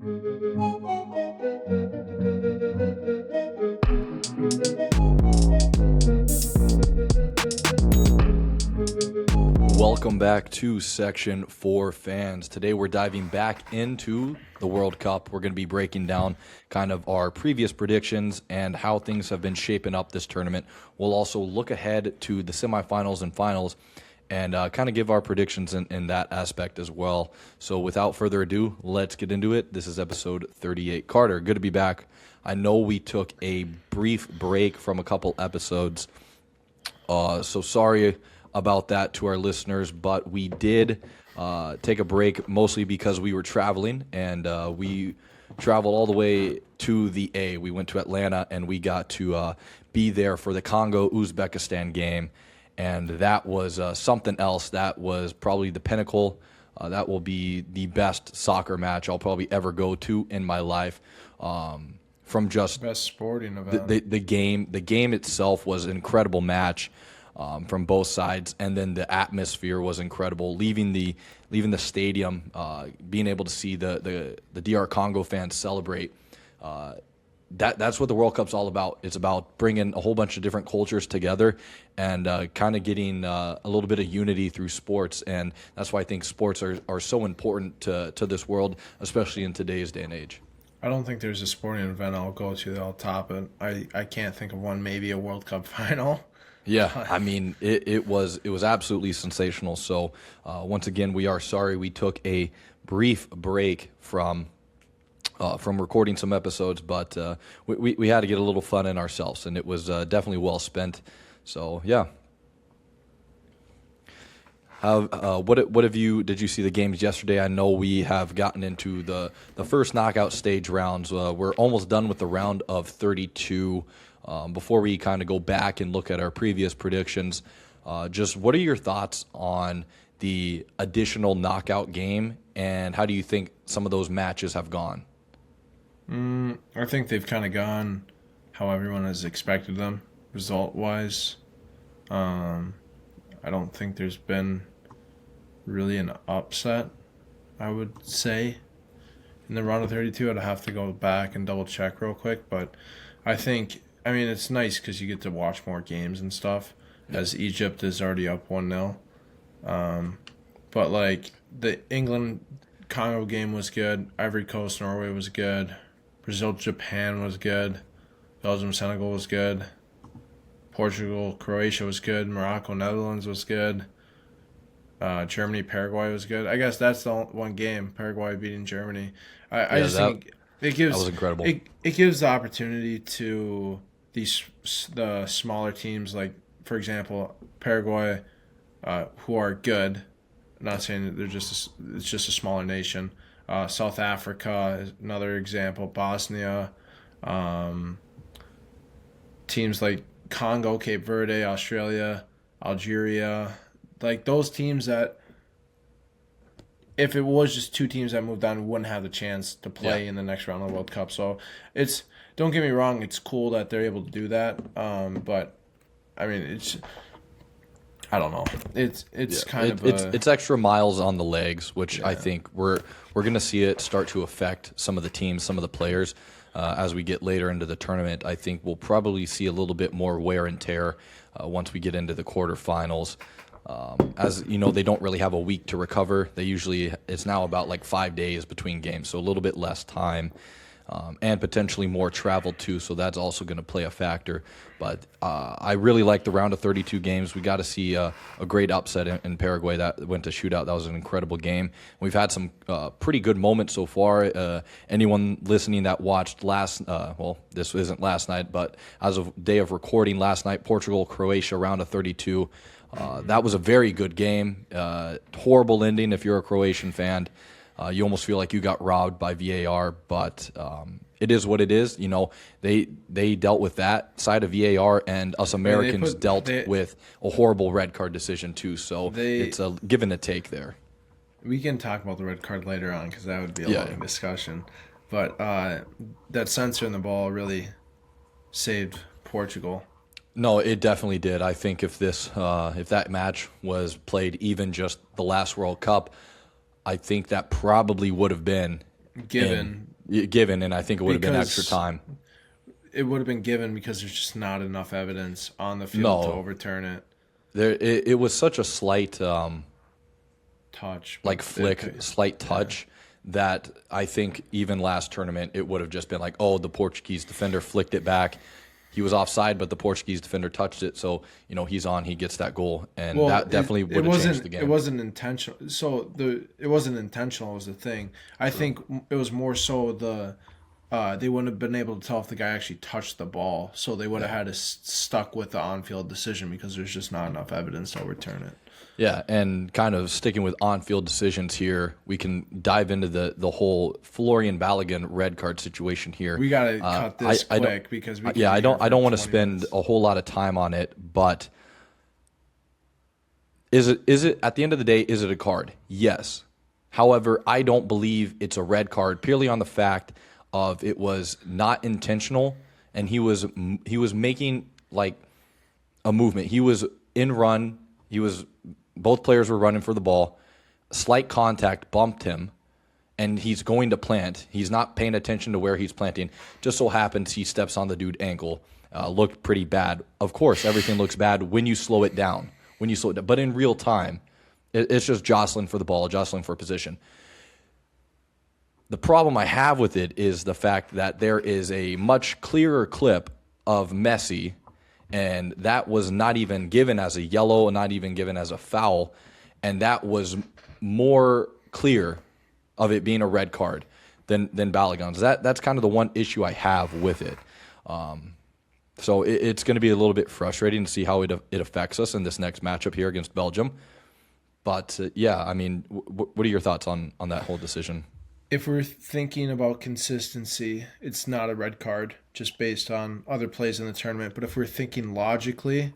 Welcome back to Section 4 Fans. Today we're diving back into the World Cup. We're going to be breaking down kind of our previous predictions and how things have been shaping up this tournament. We'll also look ahead to the semifinals and finals and kind of give our predictions in that aspect as well. So without further ado, let's get into it. This is episode 38. Carter, good to be back. I know we took a brief break from a couple episodes, so sorry about that to our listeners, but we did take a break mostly because we were traveling, and we traveled all the way to the A. We went to Atlanta, and we got to be there for the Congo-Uzbekistan game, and that was something else. That was probably the pinnacle. That will be the best soccer match I'll probably ever go to in my life. From just best sporting event. The game itself was an incredible match. From both sides, and then the atmosphere was incredible. Leaving the stadium, being able to see the DR Congo fans celebrate. That's what the World Cup's all about. It's about bringing a whole bunch of different cultures together and kind of getting a little bit of unity through sports. And that's why I think sports are so important to this world, especially in today's day and age. I don't think there's a sporting event I'll go to that I'll top it. I can't think of one. Maybe a World Cup final. Yeah, I mean, it was absolutely sensational. So once again, we are sorry we took a brief break from recording some episodes, but we had to get a little fun in ourselves, and it was definitely well spent. So yeah. Did you see the games yesterday? I know we have gotten into the first knockout stage rounds. We're almost done with the round of 32. Before we kind of go back and look at our previous predictions, just what are your thoughts on the additional knockout game, and how do you think some of those matches have gone? I think they've kind of gone how everyone has expected them, result-wise. I don't think there's been really an upset, I would say. In the round of 32, I'd have to go back and double-check real quick, but I think... I mean, it's nice because you get to watch more games and stuff, as Egypt is already up 1-0. But, like, the England-Congo game was good. Ivory Coast-Norway was good. Brazil-Japan was good. Belgium-Senegal was good. Portugal-Croatia was good. Morocco-Netherlands was good. Germany-Paraguay was good. I guess that's the one game, Paraguay beating Germany. I just think it gives... That was incredible. It gives the opportunity to... the smaller teams, like, for example, Paraguay, who are good. I'm not saying that it's just a smaller nation. South Africa is another example. Bosnia, teams like Congo, Cape Verde, Australia, Algeria, like those teams that, if it was just two teams that moved on, wouldn't have the chance to play in the next round of the World Cup. So it's, don't get me wrong, it's cool that they're able to do that. But I mean, I don't know. It's extra miles on the legs, which I think we're going to see it start to affect some of the teams, some of the players as we get later into the tournament. I think we'll probably see a little bit more wear and tear once we get into the quarterfinals. As you know, they don't really have a week to recover. It's now about like 5 days between games, so a little bit less time. And potentially more travel too, so that's also going to play a factor. But I really like the round of 32 games. We got to see a great upset in Paraguay that went to shootout. That was an incredible game. We've had some pretty good moments so far. Anyone listening that watched this isn't last night, but as of day of recording last night, Portugal-Croatia round of 32. That was a very good game. Horrible ending if you're a Croatian fan. You almost feel like you got robbed by VAR, but it is what it is. You know, they dealt with that side of VAR, and us Americans dealt with a horrible red card decision too. So it's a give and a take there. We can talk about the red card later on because that would be a long discussion. But that censor in the ball really saved Portugal. No, it definitely did. I think if that match was played even just the last World Cup, I think that probably would have been given given, and I think it would have been Because extra time. it would have been given because there's just not enough evidence on the field No. to overturn it. It was such a slight Touch. like flick, slight touch that I think even last tournament it would have just been like, oh, the Portuguese defender flicked it back. He was offside, but the Portuguese defender touched it, so he's on. He gets that goal, and that definitely would have changed the game. It wasn't intentional. So it wasn't intentional was the thing. I think it was more so they wouldn't have been able to tell if the guy actually touched the ball, so they would have had to stuck with the on-field decision because there's just not enough evidence to overturn it. Yeah, and kind of sticking with on-field decisions here, we can dive into the whole Florian Balogun red card situation here. We gotta cut this quick because we I don't want to spend a whole lot of time on it, but is it at the end of the day, is it a card? Yes. However, I don't believe it's a red card purely on the fact of it was not intentional, and he was making like a movement. He was in run. Both players were running for the ball. Slight contact bumped him, and he's going to plant. He's not paying attention to where he's planting. Just so happens he steps on the dude's ankle. Looked pretty bad. Of course, everything looks bad when you slow it down. But in real time, it's just jostling for the ball, jostling for position. The problem I have with it is the fact that there is a much clearer clip of Messi, and that was not even given as a yellow, not even given as a foul, and that was more clear of it being a red card than Balogun's. That's kind of the one issue I have with it. So it's going to be a little bit frustrating to see how it affects us in this next matchup here against Belgium. But yeah, I mean, what are your thoughts on that whole decision? If we're thinking about consistency, it's not a red card just based on other plays in the tournament. But if we're thinking logically,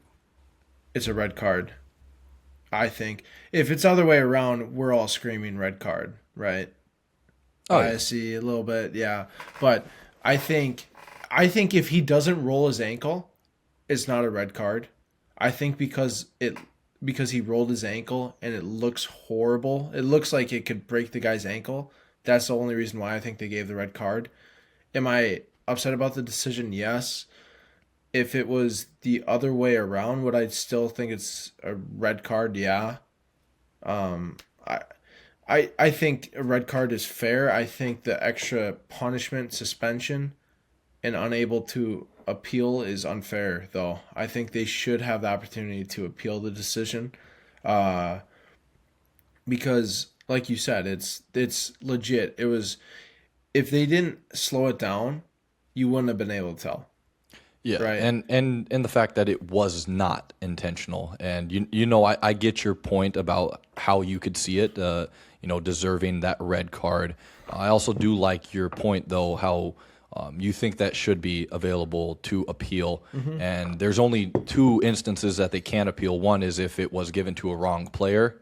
it's a red card. I think if it's other way around, we're all screaming red card, right? Oh, I see a little bit, yeah. But I think if he doesn't roll his ankle, it's not a red card. I think because he rolled his ankle and it looks horrible. It looks like it could break the guy's ankle. That's the only reason why I think they gave the red card. Am I upset about the decision? Yes. If it was the other way around, would I still think it's a red card? Yeah. I think a red card is fair. I think the extra punishment, suspension, and unable to appeal is unfair, though. I think they should have the opportunity to appeal the decision, because, like you said, it's legit. It was, if they didn't slow it down, you wouldn't have been able to tell. Yeah, right. And the fact that it was not intentional, and I get your point about how you could see it, deserving that red card. I also do like your point though, how you think that should be available to appeal, and there's only two instances that they can't appeal. One is if it was given to a wrong player,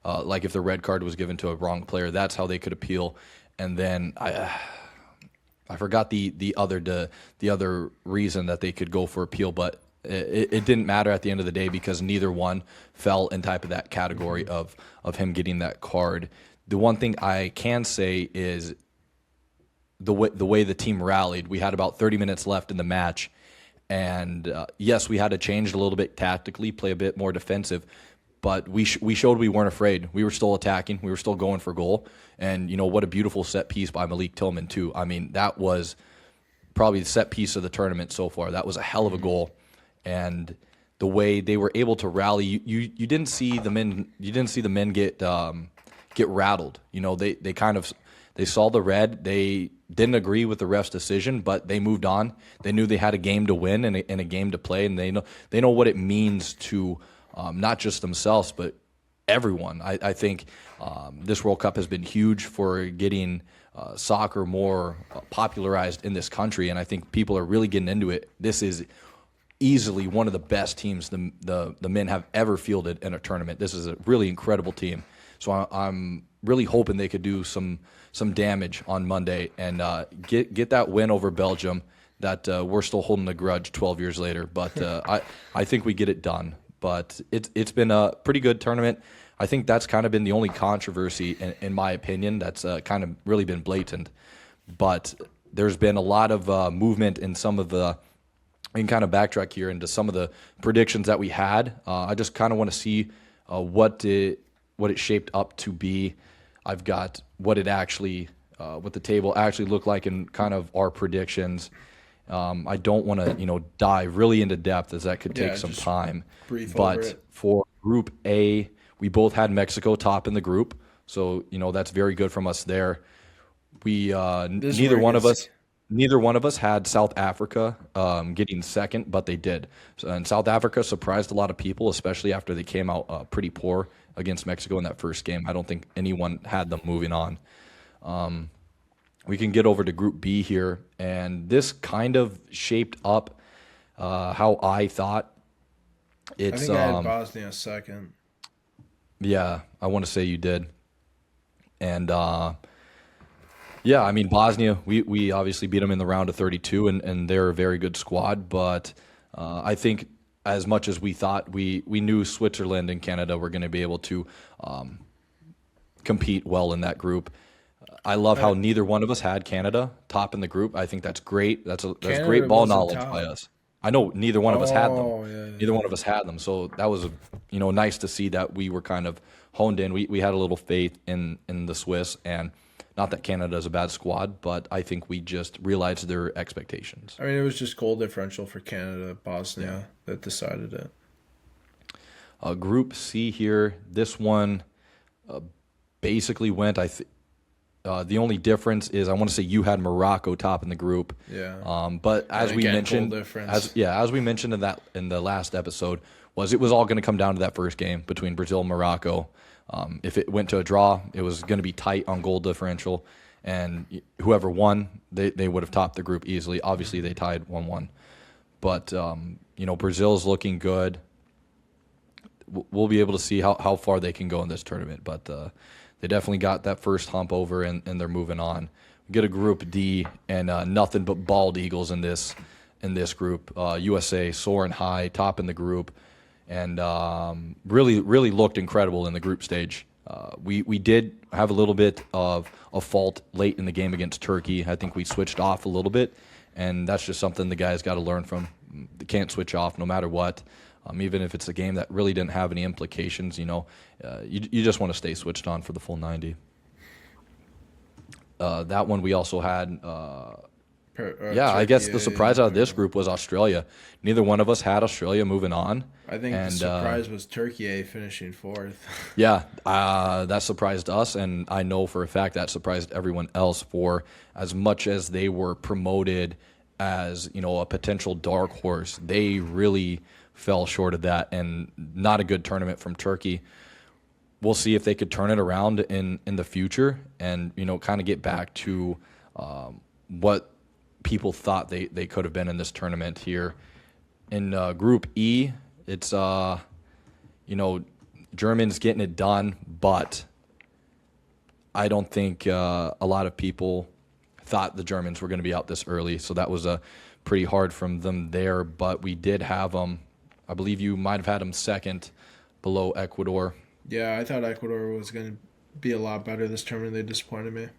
like if the red card was given to a wrong player, that's how they could appeal. And then I forgot the other reason that they could go for appeal, but it didn't matter at the end of the day because neither one fell in type of that category of him getting that card. The one thing I can say is the way the team rallied. We had about 30 minutes left in the match, and yes, we had to change a little bit tactically, play a bit more defensive, but we showed we weren't afraid. We were still attacking. We were still going for goal. And, what a beautiful set piece by Malik Tillman, too. I mean, that was probably the set piece of the tournament so far. That was a hell of a goal. And the way they were able to rally, you didn't see the men get rattled. They saw the red. They didn't agree with the ref's decision, but they moved on. They knew they had a game to win and a game to play, and they know what it means to not just themselves, but everyone. I think this World Cup has been huge for getting soccer more popularized in this country, and I think people are really getting into it. This is easily one of the best teams the men have ever fielded in a tournament. This is a really incredible team. So I'm really hoping they could do some damage on Monday and get that win over Belgium that we're still holding a grudge 12 years later. But I think we get it done. But it's been a pretty good tournament. I think that's kind of been the only controversy, in my opinion, that's kind of really been blatant. but there's been a lot of movement in some of the. We can kind of backtrack here into some of the predictions that we had. I just kind of want to see what it shaped up to be. I've got what it actually, what the table actually looked like, and kind of our predictions. I don't want to, dive really into depth, as that could take some time. Brief over But it. for Group A, we both had Mexico top in the group, so that's very good from us there. We This neither one one of is- us. Neither one of us had South Africa getting second, but they did. And South Africa surprised a lot of people, especially after they came out pretty poor against Mexico in that first game. I don't think anyone had them moving on. We can get over to Group B here, and this kind of shaped up how I thought. I It's think I had Bosnia second. yeah, I want to say you did, and yeah, I mean Bosnia, we obviously beat them in the round of 32, and they're a very good squad. But I think as much as we thought, we knew Switzerland and Canada were going to be able to compete well in that group. I love how neither one of us had Canada top in the group. I think that's great. That's Canada great ball wasn't knowledge top. by us. I know neither one of us had them. Oh, yeah, yeah. Neither one of us had them. So that was nice to see that we were kind of honed in. We had a little faith in the Swiss, and not that Canada is a bad squad, but I think we just realized their expectations. I mean, it was just goal differential for Canada, Bosnia that decided it. Group C here, this one basically went. The only difference is I want to say you had Morocco top in the group. Yeah. But as And we again, mentioned, goal difference. as we mentioned in the last episode, it was all going to come down to that first game between Brazil and Morocco. If it went to a draw, it was going to be tight on goal differential, and whoever won, they would have topped the group easily. Obviously, they tied 1-1, but Brazil's looking good. We'll be able to see how far they can go in this tournament, but they definitely got that first hump over, and they're moving on. We get a Group D, and nothing but bald eagles in this group. USA soaring high, top in the group, and really looked incredible in the group stage. We did have a little bit of a fault late in the game against Turkey. I think we switched off a little bit, and that's just something the guys got to learn from. They can't switch off no matter what. Even if it's a game that really didn't have any implications, you just want to stay switched on for the full 90. That one we also had. I guess the surprise out of this group was Australia. Neither one of us had Australia moving on. I think the surprise was Turkey finishing fourth. Yeah, that surprised us, and I know for a fact that surprised everyone else. For as much as they were promoted as a potential dark horse, they really fell short of that, and not a good tournament from Turkey. We'll see if they could turn it around in the future, and kind of get back to what people thought they could have been in this tournament here. In Group E, it's Germans getting it done, but I don't think a lot of people thought the Germans were going to be out this early, so that was pretty hard from them there. But we did have them. I believe you might have had them second, below Ecuador. Yeah, I thought Ecuador was going to be a lot better this tournament. They disappointed me.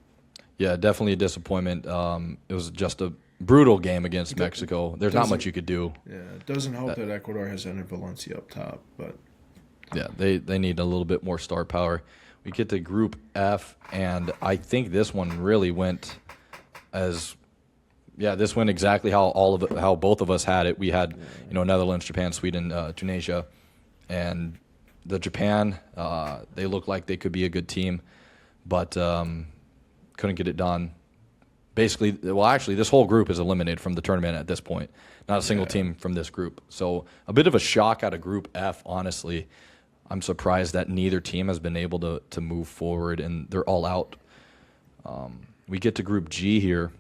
Yeah, definitely a disappointment. It was just a brutal game against Mexico. There's not much you could do. Yeah, it doesn't help that Ecuador has Ender Valencia up top, but yeah, they need a little bit more star power. We get to Group F, and I think this one really went this went exactly how both of us had it. We had Netherlands, Japan, Sweden, Tunisia, and the Japan. They looked like they could be a good team, but couldn't get it done. Basically, this whole group is eliminated from the tournament at this point. Not a single team from this group. So a bit of a shock out of Group F, honestly. I'm surprised that neither team has been able to move forward, and they're all out. We get to Group G here,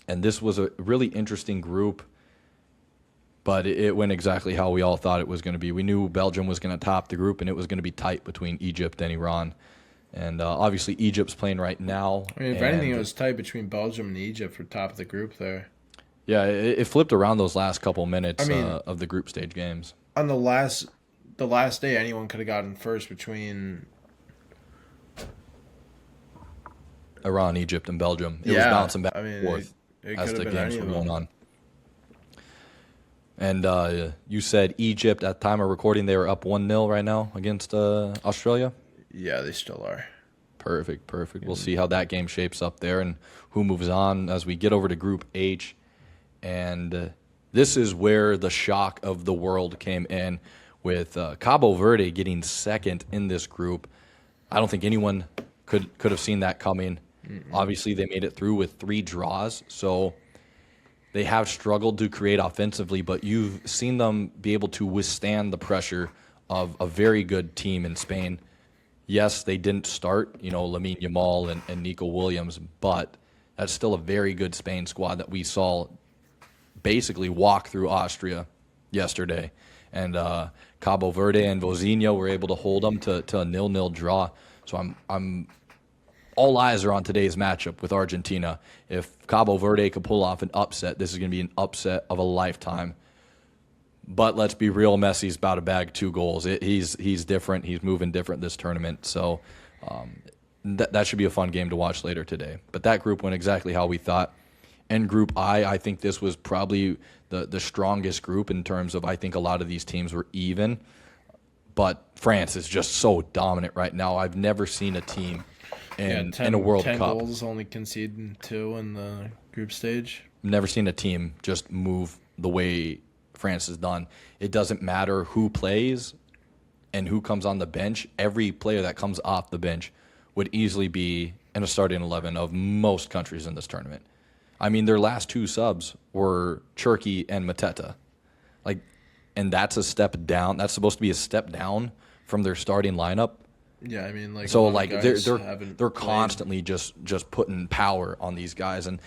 and this was a really interesting group, but it went exactly how we all thought it was going to be. We knew Belgium was going to top the group, and it was going to be tight between Egypt and Iran. And obviously, Egypt's playing right now. I mean, if anything, it was tight between Belgium and Egypt for top of the group there. Yeah, it flipped around those last couple minutes I mean, of the group stage games. On the last day, anyone could have gotten first between Iran, Egypt, and Belgium. It was Yeah, bouncing back I and mean, forth it as could the have been games any were of going them. on. And you said Egypt at time of recording they were up 1-0 right now against Australia. Yeah, they still are. Perfect, perfect. We'll see how that game shapes up there and who moves on as we get over to Group H. And this is where the shock of the world came in with Cabo Verde getting second in this group. I don't think anyone could have seen that coming. Obviously, they made it through with 3 draws, so they have struggled to create offensively, but you've seen them be able to withstand the pressure of a very good team in Spain. Yes, they didn't start, Lamine Yamal and Nico Williams, but that's still a very good Spain squad that we saw basically walk through Austria yesterday. And Cabo Verde and Vozinha were able to hold them to a 0-0 draw. So I'm all eyes are on today's matchup with Argentina. If Cabo Verde could pull off an upset, this is going to be an upset of a lifetime. But let's be real, Messi's about to bag 2 goals. He's different. He's moving different this tournament. So that should be a fun game to watch later today. But that group went exactly how we thought. And Group I think this was probably the strongest group in terms of I think a lot of these teams were even. But France is just so dominant right now. I've never seen a team in a World 10 Cup. goals, only conceding 2 in the group stage. Never seen a team just move the way France has done. It doesn't matter who plays and who comes on the bench. Every player that comes off the bench would easily be in a starting 11 of most countries in this tournament. I mean, their last 2 subs were Cherki and Mateta. And that's a step down. That's supposed to be a step down from their starting lineup. Yeah, I mean, So a lot of guys they're haven't played. constantly just putting power on these guys, and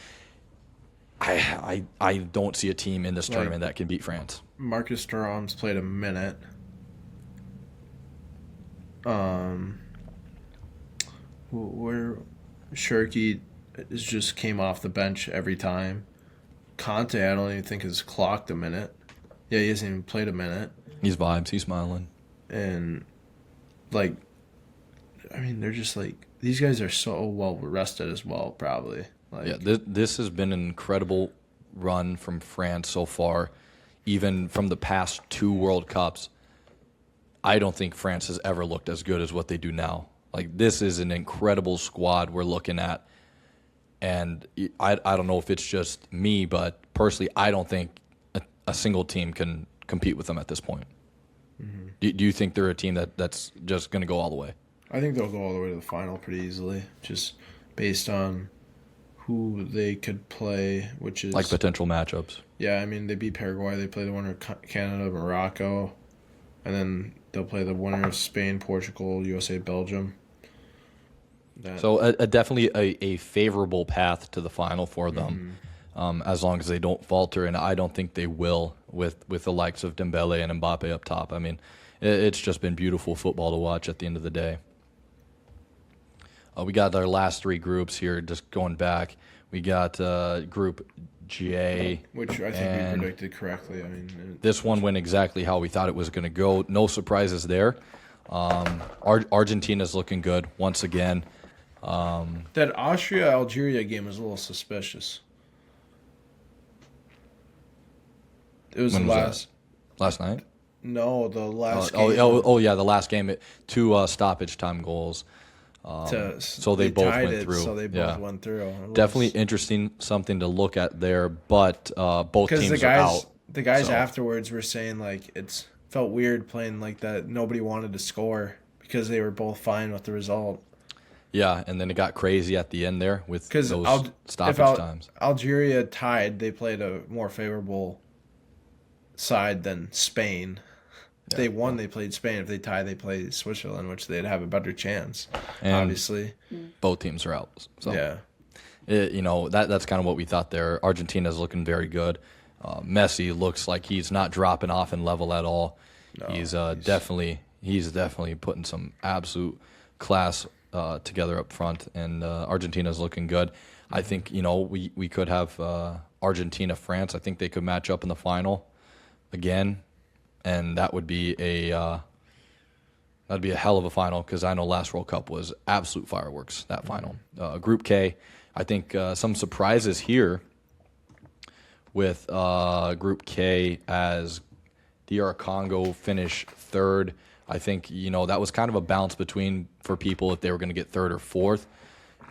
I don't see a team in this tournament that can beat France. Marcus Thuram's played a minute. Where Cherki just came off the bench every time. Conte, I don't even think has clocked a minute. Yeah, he hasn't even played a minute. He's vibes. He's smiling. And I mean, they're just these guys are so well rested as well, probably. Yeah, this has been an incredible run from France so far, even from the past 2 World Cups. I don't think France has ever looked as good as what they do now. This is an incredible squad we're looking at, and I don't know if it's just me, but personally, I don't think a single team can compete with them at this point. Mm-hmm. Do you think they're a team that's just going to go all the way? I think they'll go all the way to the final pretty easily, just based on who they could play, which is potential matchups. Yeah, I mean, they beat Paraguay. They play the winner of Canada, Morocco, and then they'll play the winner of Spain, Portugal, USA, Belgium. So definitely a favorable path to the final for them, as long as they don't falter, and I don't think they will with the likes of Dembele and Mbappe up top. I mean, it's just been beautiful football to watch at the end of the day. We got our last 3 groups here, just going back. We got Group J. Which I think we predicted correctly. I mean, this one went exactly how we thought it was going to go. No surprises there. Argentina's looking good once again. That Austria-Algeria game was a little suspicious. It was last night? No, the last game. Yeah, the last game. 2 stoppage time goals. So they both went through. So they both went through. Definitely interesting, something to look at there. But both teams are out. The guys afterwards were saying it felt weird playing like that. Nobody wanted to score because they were both fine with the result. Yeah, and then it got crazy at the end there with those stoppage times. Algeria tied, they played a more favorable side than Spain. If they won, they played Spain. If they tie, they played Switzerland, which they'd have a better chance, and obviously. Both teams are out. So, yeah. That's kind of what we thought there. Argentina's looking very good. Messi looks like he's not dropping off in level at all. No, he's definitely putting some absolute class together up front, and Argentina's looking good. I think we could have Argentina France. I think they could match up in the final again, and that would be That'd be a hell of a final because I know last World Cup was absolute fireworks, that final. Group K, I think some surprises here with Group K as DR Congo finish third. I think, that was kind of a bounce for people if they were going to get third or fourth.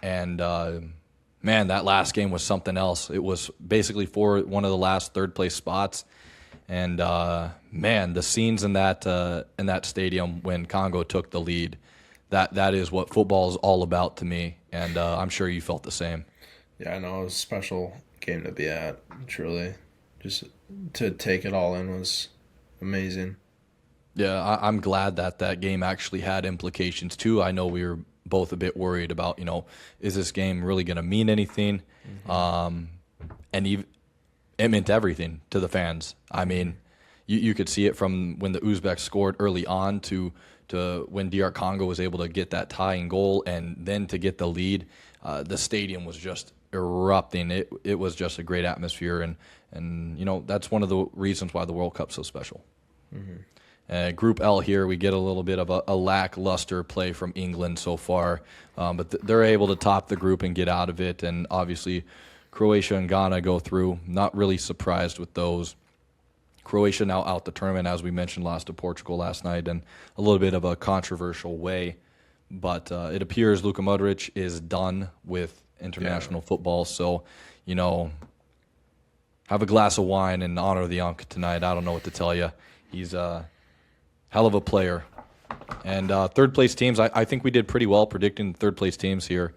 And, man, that last game was something else. It was basically for one of the last third-place spots. And, man, the scenes in that stadium when Congo took the lead, that is what football is all about to me. And I'm sure you felt the same. Yeah, I know. It was a special game to be at, truly. Just to take it all in was amazing. Yeah, I'm glad that game actually had implications, too. I know we were both a bit worried about, is this game really going to mean anything? And it meant everything to the fans. I mean, you could see it from when the Uzbeks scored early on to when DR Congo was able to get that tying goal and then to get the lead. The stadium was just erupting. It was just a great atmosphere, and that's one of the reasons why the World Cup's so special. Group L here, we get a little bit of a lackluster play from England so far, but they're able to top the group and get out of it, and obviously Croatia and Ghana go through. Not really surprised with those. Croatia now out the tournament, as we mentioned, lost to Portugal last night in a little bit of a controversial way, but it appears Luka Modric is done with international football, so, have a glass of wine and honor the Unk tonight. I don't know what to tell you. He's hell of a player. And third-place teams, I think we did pretty well predicting third-place teams here.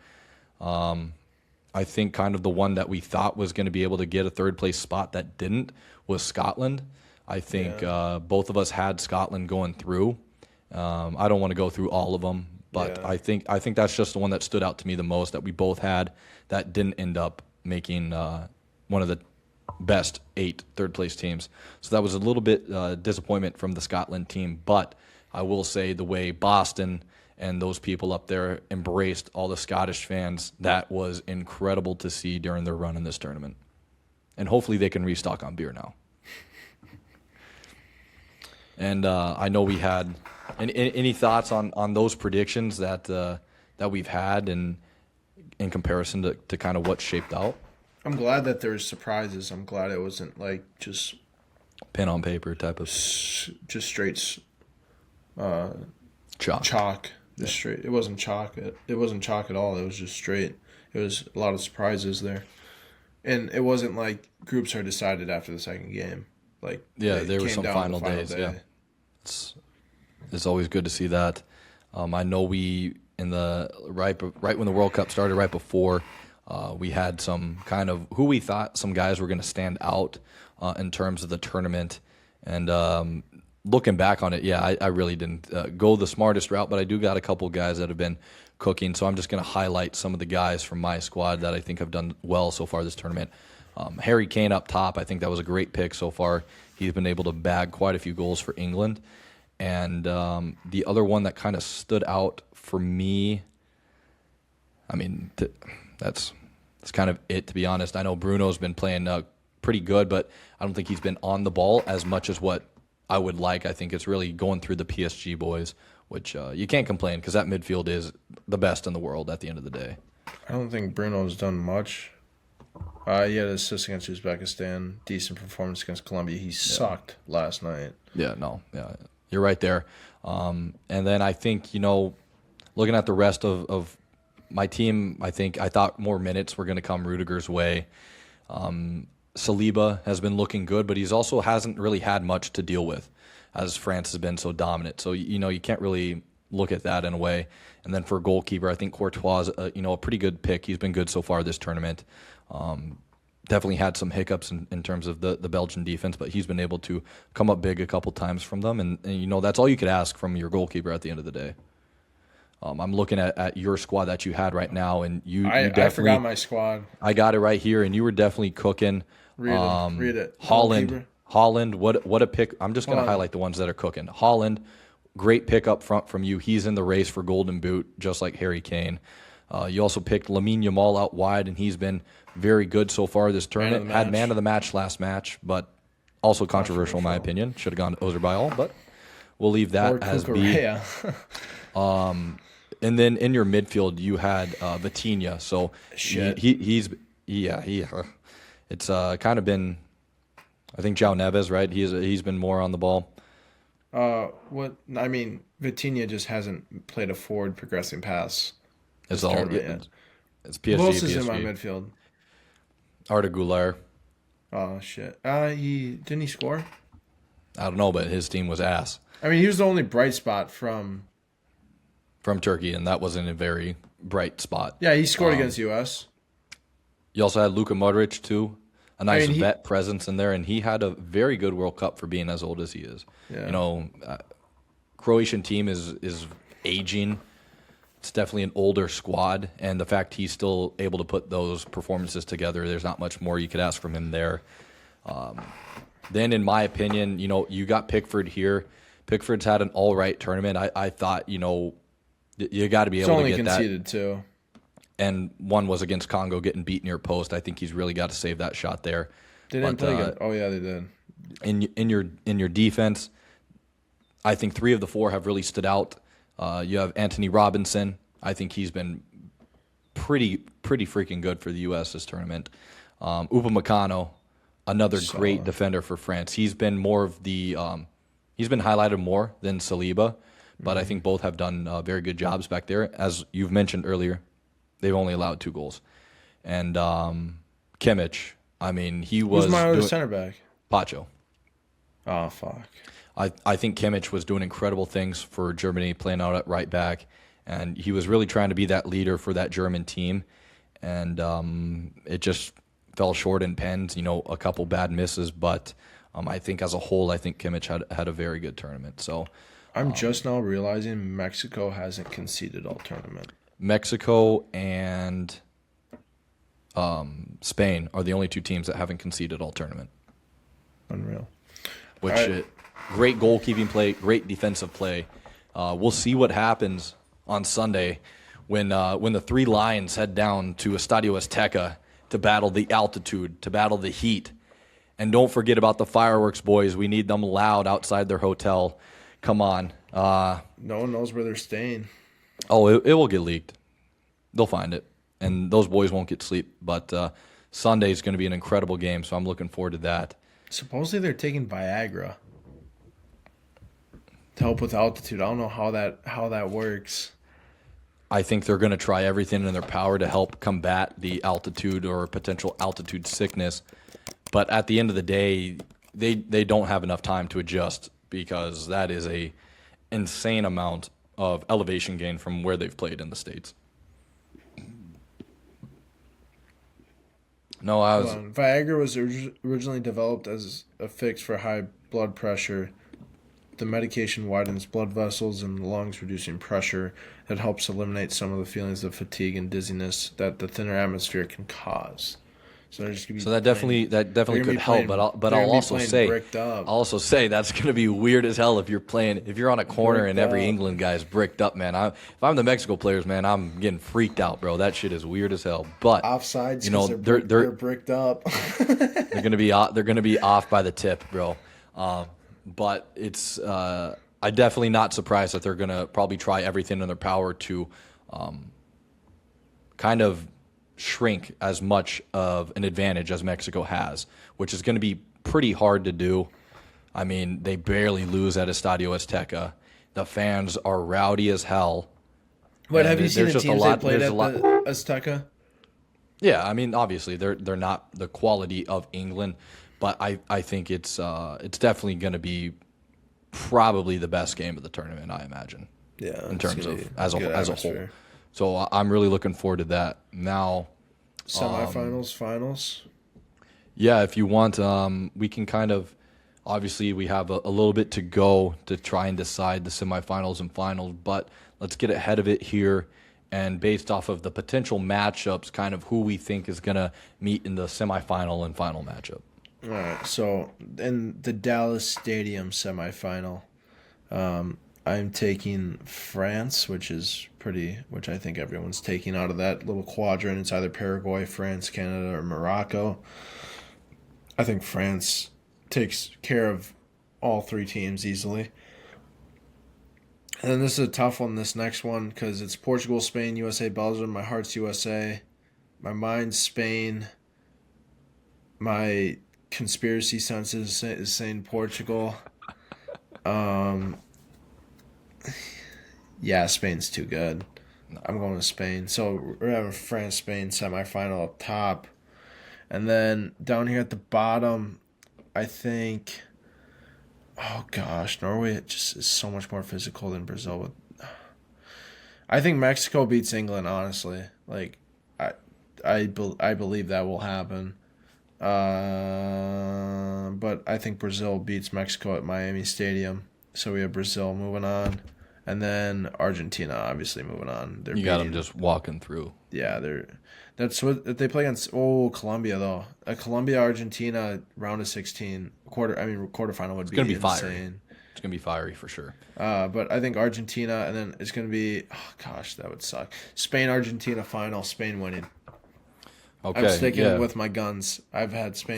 I think kind of the one that we thought was going to be able to get a third-place spot that didn't was Scotland. I think both of us had Scotland going through. I don't want to go through all of them, but I think that's just the one that stood out to me the most that we both had that didn't end up making one of the best 8 third-place teams. So that was a little bit disappointment from the Scotland team, but I will say the way Boston and those people up there embraced all the Scottish fans, that was incredible to see during their run in this tournament. And hopefully they can restock on beer now. And I know we had any thoughts on those predictions that we've had in comparison to kind of what shaped out? I'm glad that there was surprises. I'm glad it wasn't like just pen on paper type of just straight chalk. Just straight. It wasn't chalk. It wasn't chalk at all. It was just straight. It was a lot of surprises there, and it wasn't like groups are decided after the second game. Like there were some final days. Day. Yeah, it's always good to see that. I know we in the right when the World Cup started, right before. We had some kind of who we thought some guys were going to stand out in terms of the tournament. And looking back on it, I really didn't go the smartest route, but I do got a couple guys that have been cooking. So I'm just going to highlight some of the guys from my squad that I think have done well so far this tournament. Harry Kane up top, I think that was a great pick so far. He's been able to bag quite a few goals for England. And the other one that kind of stood out for me, I mean, that's kind of it, to be honest. I know Bruno's been playing pretty good, but I don't think he's been on the ball as much as what I would like. I think it's really going through the PSG boys, which you can't complain because that midfield is the best in the world at the end of the day. I don't think Bruno's done much. He had an assist against Uzbekistan, decent performance against Colombia. He sucked last night. Yeah, you're right there. And then I think, looking at the rest of my team, I thought more minutes were going to come Rudiger's way. Saliba has been looking good, but he's also hasn't really had much to deal with as France has been so dominant. So, you can't really look at that in a way. And then for goalkeeper, I think Courtois is a pretty good pick. He's been good so far this tournament. Definitely had some hiccups in terms of the Belgian defense, but he's been able to come up big a couple times from them. And that's all you could ask from your goalkeeper at the end of the day. I'm looking at your squad that you had right now, and you definitely. I forgot my squad. I got it right here, and you were definitely cooking. Read it. Holland, what a pick. I'm just going to highlight the ones that are cooking. Holland, great pick up front from you. He's in the race for Golden Boot, just like Harry Kane. You also picked Lamine Yamal out wide, and he's been very good so far this tournament. Had man of the match last match, but also controversial in my opinion. Should have gone to Ozerbayal, but we'll leave Or that as B. Cucurella. And then in your midfield, you had Vitinha. So Shit. it's kind of been, I think, João Neves, right? He's been more on the ball. What I mean, Vitinha just hasn't played a forward progressing pass It's this all tournament yet. it's PSG. Who else is in PSG. my midfield? Arda Güler. Oh shit. He didn't he score? I don't know, but his team was ass I mean, he was the only bright spot from. from Turkey, and that wasn't a very bright spot. Yeah, he scored against US. You also had Luka Modric too, a nice mean, vet presence in there, and he had a very good World Cup for being as old as he is. Yeah. You know, Croatian team is aging. It's definitely an older squad, and the fact he's still able to put those performances together, there's not much more you could ask from him there. Then, in my opinion, you know, you got Pickford here. Pickford's had an all right tournament. I thought, you know, you got to be It's able to only get that. conceded too. And one was against Congo, getting beat near post. I think he's really got to save that shot there. They didn't But, play good. Oh yeah, they did. In your defense, I think 3 of the 4 have really stood out. You have Anthony Robinson. I think he's been pretty freaking good for the U.S. this tournament. Upamecano, another great defender for France. He's been more of the he's been highlighted more than Saliba, but I think both have done very good jobs back there. As you've mentioned earlier, they've only allowed 2 goals. And Kimmich, I mean, he was Who's my other center back? Pacho. Oh fuck. I think Kimmich was doing incredible things for Germany, playing out at right back, and he was really trying to be that leader for that German team, and it just fell short in pens. You know, a couple bad misses, but I think as a whole, I think Kimmich had a very good tournament. So I'm just now realizing Mexico hasn't conceded all tournament. Mexico and Spain are the only 2 teams that haven't conceded all tournament. Unreal. Which All right. Great goalkeeping play, great defensive play. We'll see what happens on Sunday when the 3 Lions head down to Estadio Azteca to battle the altitude, to battle the heat. And don't forget about the fireworks, boys. We need them loud outside their hotel. Come on. No one knows where they're staying. Oh, it will get leaked. They'll find it. And those boys won't get sleep. But Sunday is going to be an incredible game, so I'm looking forward to that. Supposedly they're taking Viagra to help with altitude. I don't know how that works. I think they're going to try everything in their power to help combat the altitude or potential altitude sickness. But at the end of the day, they don't have enough time to adjust because that is a insane amount of elevation gain from where they've played in the States. No, Viagra was originally developed as a fix for high blood pressure. The medication widens blood vessels in the lungs, reducing pressure. It helps eliminate some of the feelings of fatigue and dizziness that the thinner atmosphere can cause. So that definitely could help. But I'll also say that's going to be weird as hell if you're on a corner and every England guy's bricked up, man. If I'm the Mexico players, man, I'm getting freaked out, bro. That shit is weird as hell. But offsides, you know, they're bricked up. they're gonna be off by the tip, bro. But it's I'm definitely not surprised that they're gonna probably try everything in their power to kind of shrink as much of an advantage as Mexico has, which is going to be pretty hard to do. I mean, they barely lose at Estadio Azteca. The fans are rowdy as hell. But have you seen the teams they played at the Azteca? Yeah, I mean, obviously they're not the quality of England, but I think it's definitely going to be probably the best game of the tournament, I imagine. Yeah, in terms of as a whole. So I'm really looking forward to that. Now, semifinals, finals. Yeah, if you want, we can kind of. Obviously, we have a little bit to go to try and decide the semifinals and finals, but let's get ahead of it here. And based off of the potential matchups, kind of who we think is going to meet in the semifinal and final matchup. All right. So in the Dallas Stadium semifinal, I'm taking France, which I think everyone's taking out of that little quadrant. It's either Paraguay, France, Canada, or Morocco. I think France takes care of all 3 teams easily. And then this is a tough one, this next one, because it's Portugal, Spain, USA, Belgium. My heart's USA. My mind's Spain. My conspiracy sense is saying Portugal. Um, yeah, Spain's too good. I'm going to Spain. So we're having France, Spain semifinal up top. And then down here at the bottom, I think, oh gosh, Norway just is so much more physical than Brazil. I think Mexico beats England, honestly. Like, I believe that will happen. But I think Brazil beats Mexico at Miami Stadium. So we have Brazil moving on. And then Argentina, obviously, moving on. You got them just walking through. Yeah, that's what they play against. Oh, Colombia though. A Colombia Argentina round of 16 quarterfinal would be It's gonna be insane. fiery. It's gonna be fiery for sure. But I think Argentina, and then it's gonna be. Oh gosh, that would suck. Spain Argentina final. Spain winning. Okay, I'm sticking with my guns. I've had Spain.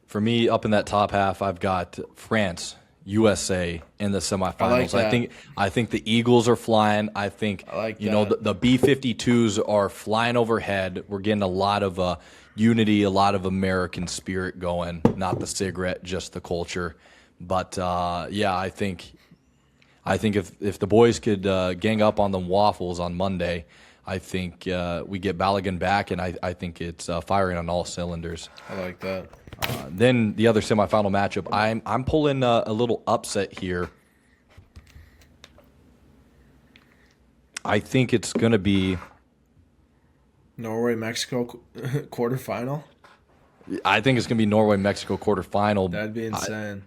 For me, up in that top half, I've got France, USA in the semifinals. I like that. I think the Eagles are flying. I think I like you know that. the B-52s are flying overhead. We're getting a lot of unity, a lot of American spirit going. Not the cigarette, just the culture. But yeah, I think if the boys could gang up on the Waffles on Monday, I think we get Balogun back, and I think it's firing on all cylinders. I like that. Then the other semifinal matchup, I'm pulling a little upset here. I think it's going to be. Norway Mexico quarterfinal. I think it's going to be Norway Mexico quarterfinal. That'd be insane.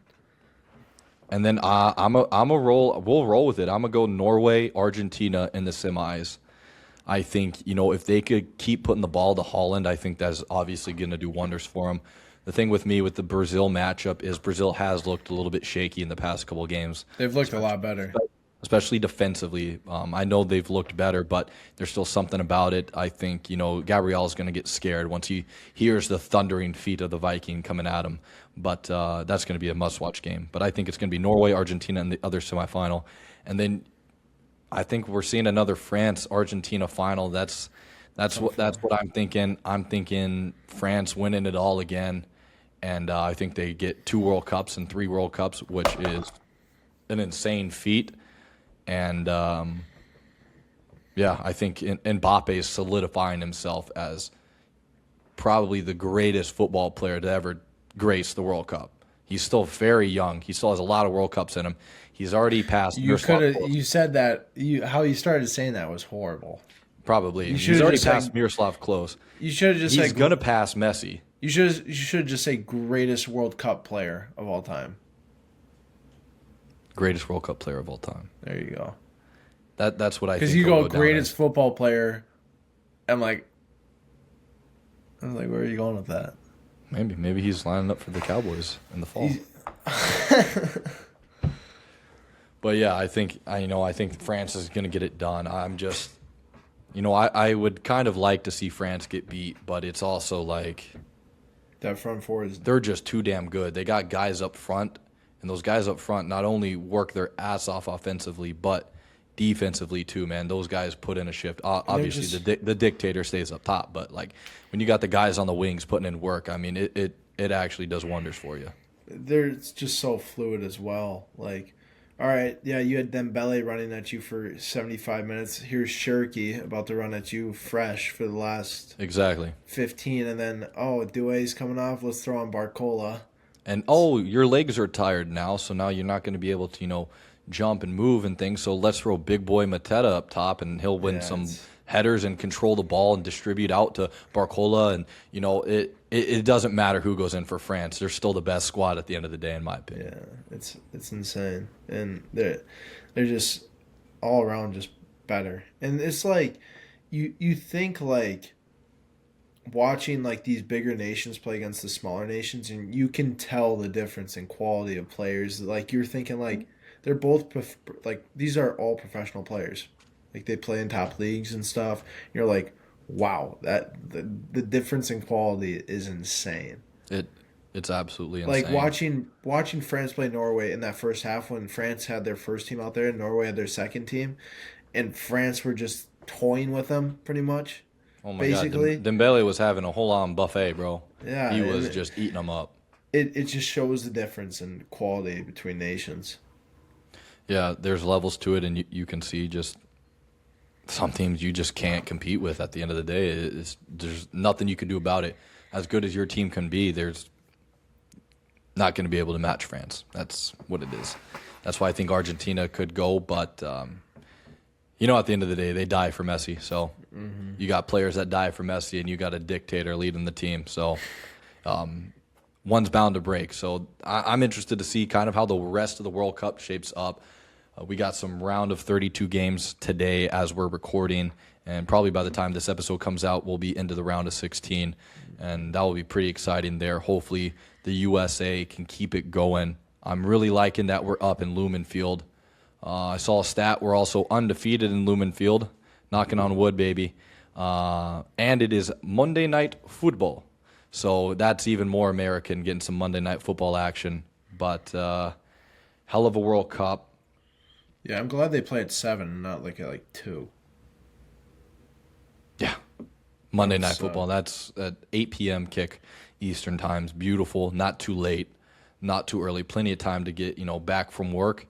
And then I'm a roll. We'll roll with it. I'm gonna go Norway Argentina in the semis. I think if they could keep putting the ball to Holland, I think that's obviously going to do wonders for them. The thing with me with the Brazil matchup is Brazil has looked a little bit shaky in the past couple of games. They've looked a lot better. Especially defensively. I know they've looked better, but there's still something about it. I think, Gabriel is going to get scared once he hears the thundering feet of the Viking coming at him. But that's going to be a must-watch game. But I think it's going to be Norway, Argentina in the other semifinal. And then I think we're seeing another France-Argentina final. That's what I'm thinking. I'm thinking France winning it all again. And I think they get 2 World Cups and 3 World Cups, which is an insane feat. And, yeah, I think Mbappe is solidifying himself as probably the greatest football player to ever grace the World Cup. He's still very young. He still has a lot of World Cups in him. He's already passed. You said that. How you started saying that was horrible. Probably. He's already passed Miroslav Klose. You should have just said he's going to pass Messi. You should just say greatest World Cup player of all time. Greatest World Cup player of all time. There you go. That's what I think. Because you go greatest football player, I'm like, where are you going with that? Maybe he's lining up for the Cowboys in the fall. But yeah, I think France is going to get it done. I'm just, I would kind of like to see France get beat, but it's also like that front four they're just too damn good. They got guys up front, and those guys up front not only work their ass off offensively, but defensively too, man. Those guys put in a shift. Obviously, the dictator stays up top, but like when you got the guys on the wings putting in work, I mean, it actually does wonders for you. They're just so fluid as well. Like, all right, yeah, you had Dembele running at you for 75 minutes. Here's Shirky about to run at you fresh for the last 15, and then Doué's coming off. Let's throw on Barcola. And your legs are tired now, so now you're not going to be able to jump and move and things. So let's throw big boy Mateta up top, and he'll win some headers and control the ball and distribute out to Barcola. And it doesn't matter who goes in for France. They're still the best squad at the end of the day, in my opinion. Yeah, it's insane, and they're just all around just better. And it's like you think like watching like these bigger nations play against the smaller nations, and you can tell the difference in quality of players. Like you're thinking like they're both like these are all professional players. Like they play in top leagues and stuff. You're like, wow, that the difference in quality is insane. It's absolutely Like insane. watching France play Norway in that first half when France had their first team out there and Norway had their second team, and France were just toying with them pretty much, Oh my God, basically. Dembele was having a whole on buffet, bro. Yeah, He and was just eating them up. it just shows the difference in quality between nations. Yeah, there's levels to it, and you can see just some teams you just can't compete with at the end of the day. There's nothing you can do about it. As good as your team can be, there's not going to be able to match France. That's what it is. That's why I think Argentina could go, but at the end of the day, they die for Messi. So you got players that die for Messi, and you got a dictator leading the team. So one's bound to break. So I'm interested to see kind of how the rest of the World Cup shapes up. We got some round of 32 games today as we're recording, and probably by the time this episode comes out, we'll be into the round of 16, and that will be pretty exciting there. Hopefully the USA can keep it going. I'm really liking that we're up in Lumen Field. I saw a stat, we're also undefeated in Lumen Field, knocking on wood, baby. And it is Monday Night Football. So that's even more American, getting some Monday Night Football action. But hell of a World Cup. Yeah, I'm glad they play at 7, not at 2. Yeah. Monday Night So- Football. That's at 8 p.m. kick Eastern times. Beautiful. Not too late. Not too early. Plenty of time to get, back from work.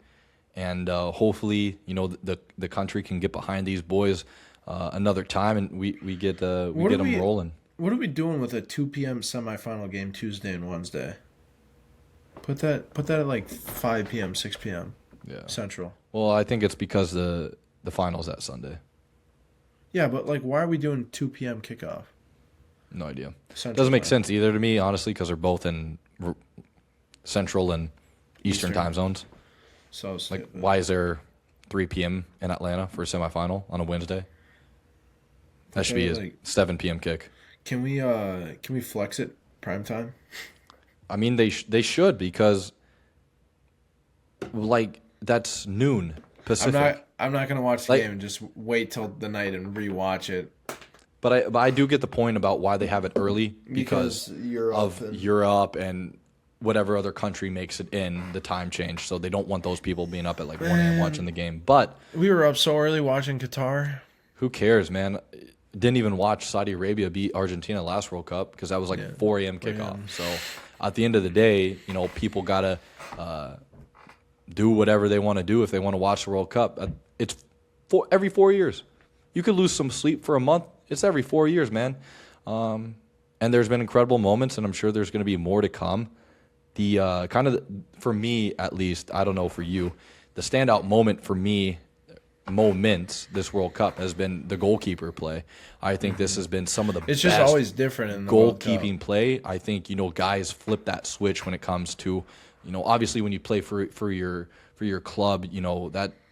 And hopefully, the country can get behind these boys another time, and we get them rolling. What are we doing with a 2 p.m. semifinal game Tuesday and Wednesday? Put that at 5 p.m., 6 p.m. Yeah. Central. Well, I think it's because the final's that Sunday. Yeah, but why are we doing 2 p.m. kickoff? No idea. Central Doesn't make time. sense either to me, honestly, because they're both in Central and Eastern time zones. So Why is there 3 p.m. in Atlanta for a semifinal on a Wednesday? That should be a 7 p.m. kick. Can we flex it prime time? I mean, they should, because that's noon Pacific. I'm not gonna watch the Like- game and just wait till the night and rewatch it. But I do get the point about why they have it early, because Europe of and- Europe and whatever other country makes it in, the time change. So they don't want those people being up at 1 a.m. watching the game. But We were up so early watching Qatar. who cares, man? Didn't even watch Saudi Arabia beat Argentina last World Cup because that was 4 a.m. kickoff. So at the end of the day, people got to do whatever they want to do if they want to watch the World Cup. It's every 4 years. You could lose some sleep for a month. It's every 4 years, man. And there's been incredible moments, and I'm sure there's going to be more to come. The for me at least, I don't know for you, the standout moment for me, moments this World Cup has been the goalkeeper play. I think this has been some of the It's best just always different in the World Cup. goalkeeping play. I think guys flip that switch when it comes to obviously when you play for your club,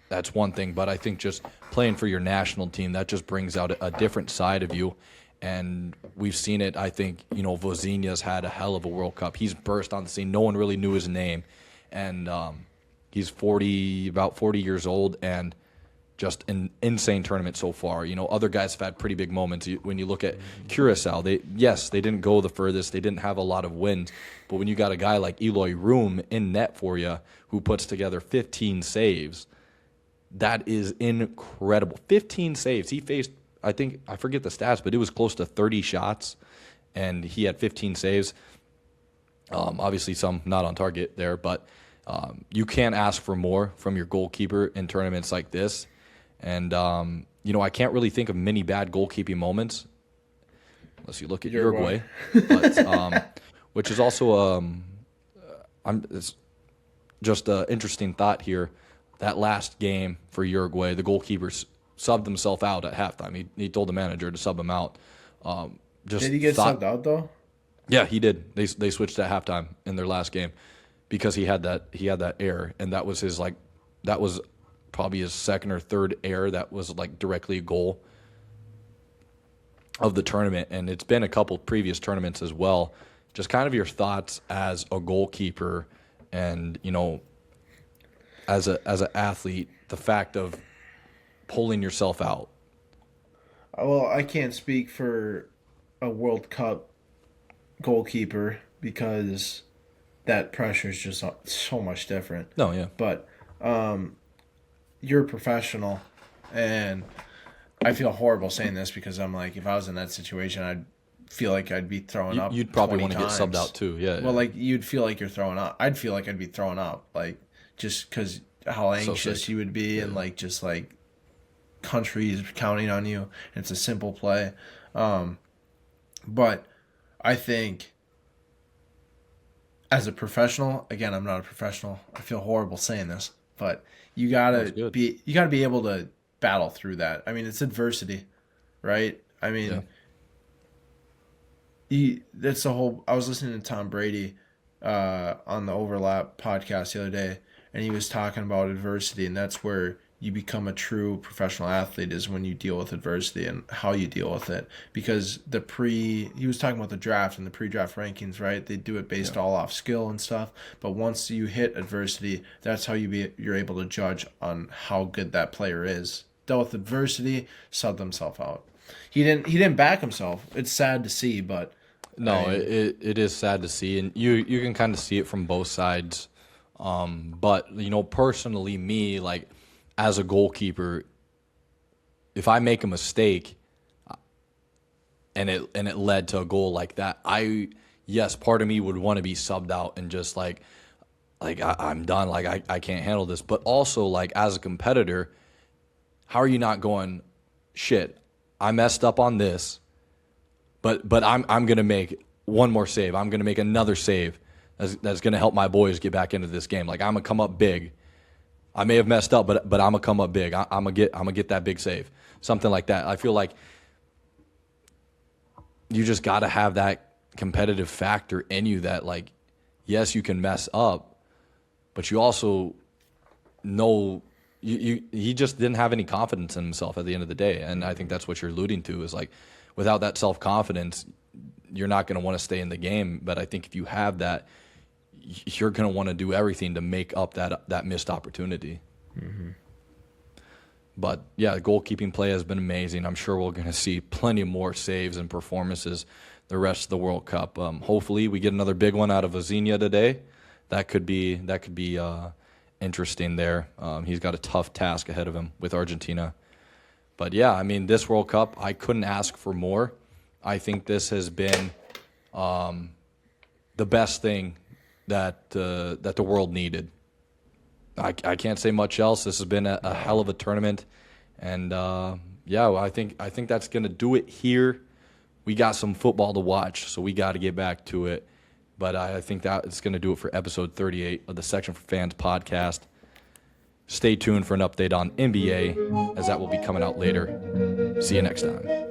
that's one thing. But I think just playing for your national team, that just brings out a different side of you. And we've seen it. I think Vozinha's had a hell of a World Cup. He's burst on the scene. No one really knew his name, and he's about 40 years old, and just an insane tournament so far. Other guys have had pretty big moments. When you look at Curacao, they didn't go the furthest. They didn't have a lot of wins. But when you got a guy like Eloy Room in net for you who puts together 15 saves, that is incredible. 15 saves. He faced, I forget the stats, but it was close to 30 shots, and he had 15 saves. Obviously, some not on target there, but you can't ask for more from your goalkeeper in tournaments like this. And, I can't really think of many bad goalkeeping moments, unless you look at Uruguay. But, which is also it's just an interesting thought here. That last game for Uruguay, the goalkeeper subbed himself out at halftime. He told the manager to sub him out. Did he get subbed out though? Yeah, he did. They switched at halftime in their last game because he had that error, and that was that was probably his second or third error that was directly a goal of the tournament. And it's been a couple previous tournaments as well. Just kind of your thoughts as a goalkeeper, and as an athlete, the fact of pulling yourself out. Well, I can't speak for a World Cup goalkeeper, because that pressure is just so much different. No, yeah. But you're a professional, and I feel horrible saying this because I'm like, if I was in that situation, I'd feel like I'd be throwing up. You'd probably 20 want to get subbed times. out too. Yeah. Well, like you'd feel like you're throwing up. I'd feel like I'd be throwing up, like just because how anxious sick. you would be, and like just like countries counting on you. And it's a simple play, but I think as a professional, again, I'm not a professional. I feel horrible saying this, but you That's gotta good. be able to battle through that. I mean, it's adversity, right? I mean. Yeah. That's the whole. I was listening to Tom Brady on the Overlap podcast the other day, and he was talking about adversity, and that's where you become a true professional athlete is when you deal with adversity and how you deal with it. Because he was talking about the draft and the pre-draft rankings, right? They do it based all off skill and stuff, but once you hit adversity, that's how you're able to judge on how good that player is. Dealt with adversity, subbed himself out. He didn't back himself. It's sad to see, but No, it is sad to see, and you can kind of see it from both sides. But personally, me, like as a goalkeeper, if I make a mistake and it led to a goal like that, part of me would want to be subbed out and just like I'm done, like I can't handle this. But also, like as a competitor, how are you not going, shit, I messed up on this, but I'm gonna make one more save. I'm gonna make another save that's gonna help my boys get back into this game. Like I'm gonna come up big. I may have messed up, but I'm gonna come up big. I'm gonna get that big save, something like that. I feel like you just gotta have that competitive factor in you that like, yes, you can mess up, but you also know. He just didn't have any confidence in himself at the end of the day, and I think that's what you're alluding to is like, without that self-confidence, you're not going to want to stay in the game. But I think if you have that, you're going to want to do everything to make up that missed opportunity. Mm-hmm. But yeah, goalkeeping play has been amazing. I'm sure we're going to see plenty more saves and performances the rest of the World Cup. Hopefully, we get another big one out of Azinia today. That could be interesting there. He's got a tough task ahead of him with Argentina. But yeah, I mean, this World Cup, I couldn't ask for more. I think this has been the best thing that the world needed. I can't say much else. This has been a hell of a tournament, and I think that's gonna do it here. We got some football to watch, so we got to get back to it. But I think that it's going to do it for episode 38 of the Section for Fans podcast. Stay tuned for an update on NBA, as that will be coming out later. See you next time.